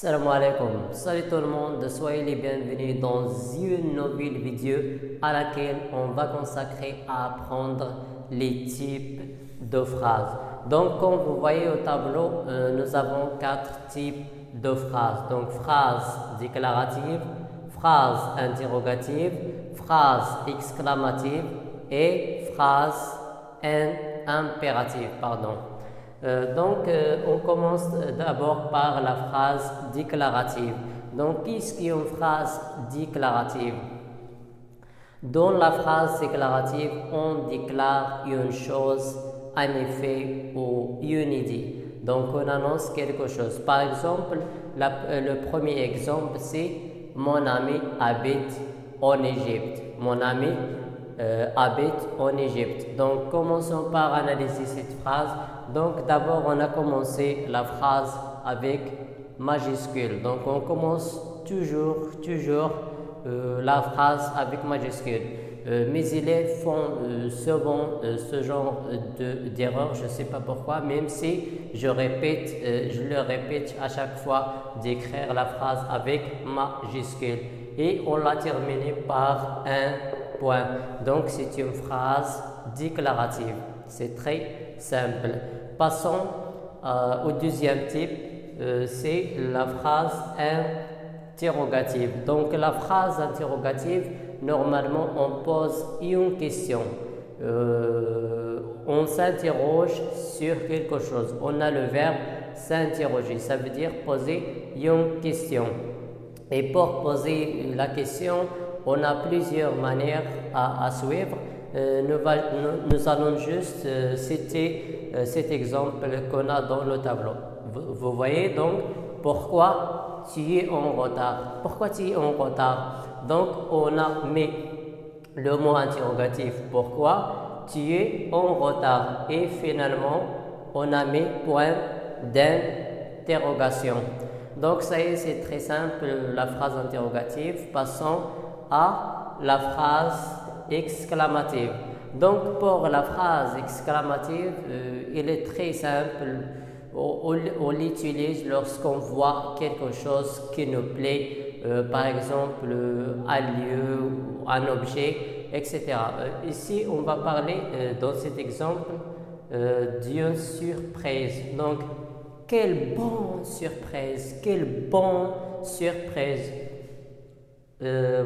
Salam alaikum, salut tout le monde, soyez les bienvenus dans une nouvelle vidéo à laquelle on va consacrer à apprendre les types de phrases. Donc comme vous voyez au tableau, nous avons 4 types de phrases. Donc phrase déclarative, phrase interrogative, phrase exclamative et phrase impérative. On commence d'abord par la phrase déclarative. Donc, qu'est-ce qu'une phrase déclarative? Dans la phrase déclarative, on déclare une chose, un effet ou une idée. Donc, on annonce quelque chose. Par exemple, le premier exemple, c'est « Mon ami habite en Égypte ». Mon ami habite en Égypte. Donc, commençons par analyser cette phrase. Donc, d'abord, on a commencé la phrase avec majuscule. Donc, on commence toujours la phrase avec majuscule. Mes élèves font souvent ce genre d'erreur, je ne sais pas pourquoi, même si je le répète à chaque fois d'écrire la phrase avec majuscule. Et on l'a terminé par un point. Donc, c'est une phrase déclarative. C'est très simple. Passons au deuxième type, c'est la phrase interrogative. Donc, la phrase interrogative, normalement, on pose une question. On s'interroge sur quelque chose. On a le verbe s'interroger. Ça veut dire poser une question. Et pour poser la question, on a plusieurs manières à suivre. Nous allons juste citer cet exemple qu'on a dans le tableau. Vous voyez donc pourquoi tu es en retard. Pourquoi tu es en retard? Donc on a mis le mot interrogatif. Pourquoi tu es en retard? Et finalement on a mis point d'interrogation. Donc ça y est, c'est très simple la phrase interrogative. Passons à la phrase exclamative. Donc pour la phrase exclamative, il est très simple. On l'utilise lorsqu'on voit quelque chose qui nous plaît, par exemple un lieu, un objet, etc. Ici, on va parler dans cet exemple d'une surprise. Donc, quelle bonne surprise, quelle bonne surprise.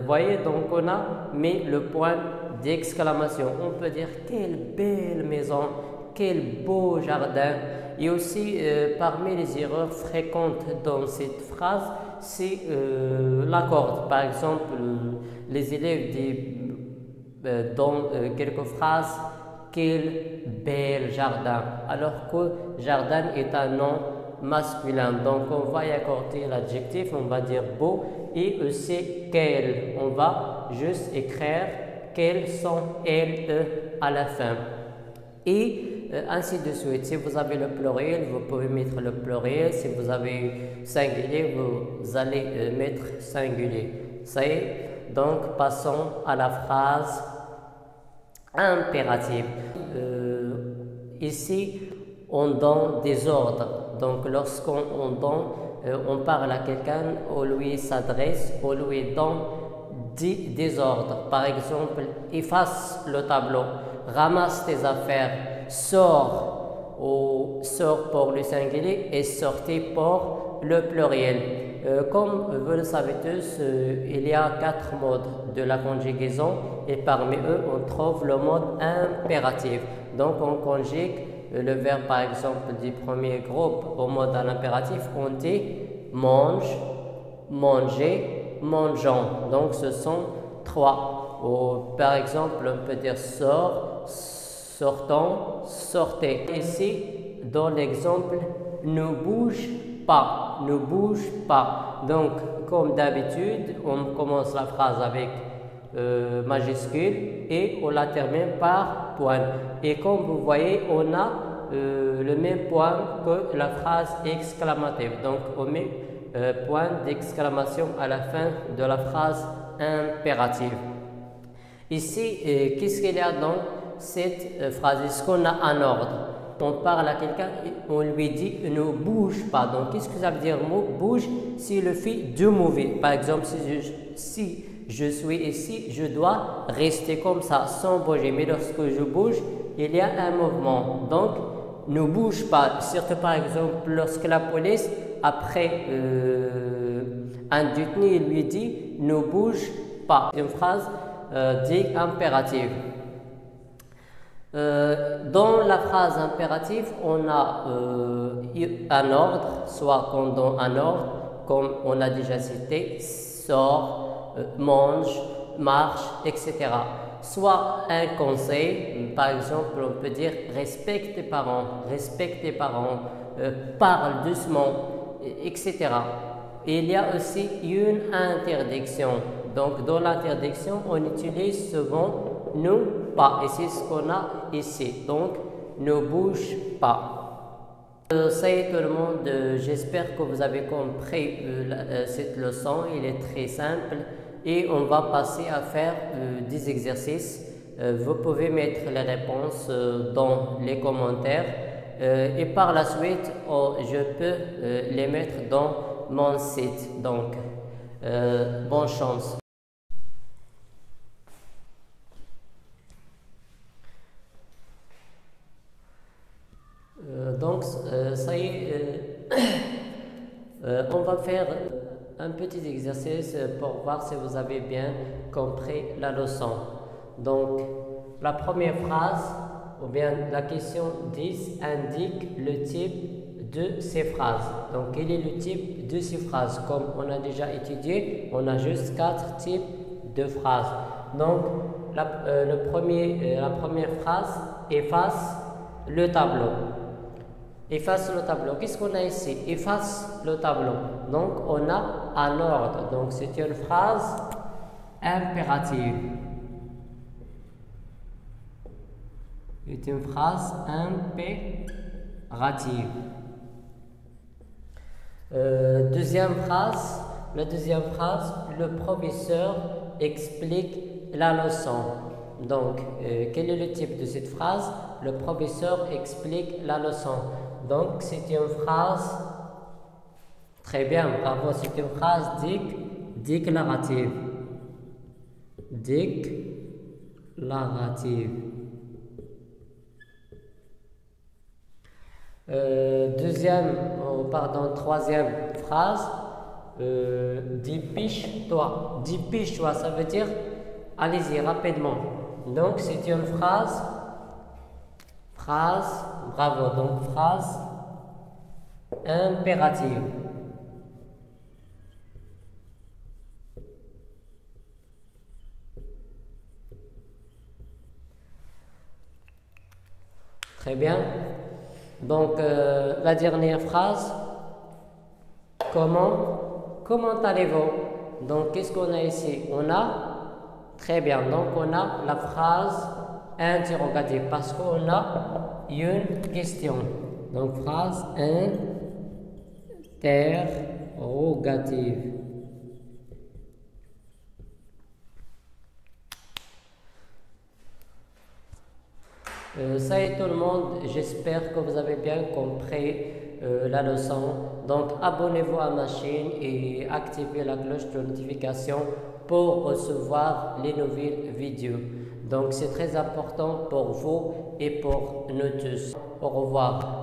Voyez, donc on a mis le point d'exclamation. On peut dire quelle belle maison, quel beau jardin. Et aussi, parmi les erreurs fréquentes dans cette phrase, c'est l'accord. Par exemple, les élèves disent dans quelques phrases quel bel jardin, alors que jardin est un nom masculin. Donc, on va y accorder l'adjectif, on va dire beau, et aussi quel. On va juste écrire quels sont elles à la fin. Et ainsi de suite. Si vous avez le pluriel, vous pouvez mettre le pluriel. Si vous avez singulier, vous allez mettre singulier. Ça y est. Donc, passons à la phrase impérative. Ici, on donne des ordres. Donc, lorsqu'on donne, on parle à quelqu'un, on lui s'adresse, on lui donne des ordres. Par exemple, efface le tableau, ramasse tes affaires, sors pour le singulier et sortez pour le pluriel. Comme vous le savez tous, il y a 4 modes de la conjugaison et parmi eux, on trouve le mode impératif. Donc, on conjugue le verbe, par exemple, du premier groupe au mode à l'impératif. On dit mange, manger, mangeons. Donc, ce sont 3. Ou, par exemple, on peut dire sort, sortons, sortez. Ici, dans l'exemple, ne bouge pas, ne bouge pas. Donc, comme d'habitude, on commence la phrase avec majuscule et on la termine par point. Et comme vous voyez, on a le même point que la phrase exclamative. Donc, on met point d'exclamation à la fin de la phrase impérative. Ici, qu'est-ce qu'il y a dans cette phrase? Est-ce qu'on a un ordre? on parle à quelqu'un, on lui dit ne bouge pas. Donc, qu'est-ce que ça veut dire mot bouge? C'est le fait de mouver. Par exemple, si je suis ici, je dois rester comme ça, sans bouger. Mais lorsque je bouge, il y a un mouvement. Donc, ne bouge pas. Surtout, par exemple, lorsque la police, après un détenu, il lui dit ne bouge pas. Une phrase dite impérative. Dans la phrase impérative, on a un ordre, soit qu'on donne un ordre, comme on a déjà cité, sort, mange, marche, etc. Soit un conseil, par exemple, on peut dire respecte tes parents, parle doucement, etc. Il y a aussi une interdiction. Donc, dans l'interdiction, on utilise souvent ne pas. Et c'est ce qu'on a ici. Donc, ne bouge pas. Salut tout le monde. J'espère que vous avez compris cette leçon. Il est très simple. Et on va passer à faire des exercices. Vous pouvez mettre les réponses dans les commentaires. Et par la suite, je peux les mettre dans mon site. Donc, bonne chance. Donc, ça y est, on va faire un petit exercice pour voir si vous avez bien compris la leçon. Donc, la première phrase, ou bien la question 10 indique le type de ces phrases. Donc, quel est le type de ces phrases? Comme on a déjà étudié, on a juste 4 types de phrases. Donc, la première phrase, efface le tableau. Efface le tableau. Qu'est-ce qu'on a ici? Efface le tableau. Donc, on a un ordre. Donc, c'est une phrase impérative. C'est une phrase impérative. Deuxième phrase. La deuxième phrase, le professeur explique la leçon. Donc, quel est le type de cette phrase? Le professeur explique la leçon. Donc, c'est une phrase, très bien, bravo, c'est une phrase déclarative. Déclarative. Troisième phrase, dépêche-toi. Dépêche-toi, ça veut dire, allez-y, rapidement. Donc, c'est une phrase, bravo, donc phrase impérative. Très bien. Donc, la dernière phrase, comment allez-vous? Donc, qu'est-ce qu'on a ici? On a, très bien, donc on a la phrase interrogative parce qu'on a une question. Donc, phrase interrogative. Salut tout le monde, j'espère que vous avez bien compris la leçon. Donc, abonnez-vous à ma chaîne et activez la cloche de notification pour recevoir les nouvelles vidéos. Donc, c'est très important pour vous et pour nous tous. Au revoir.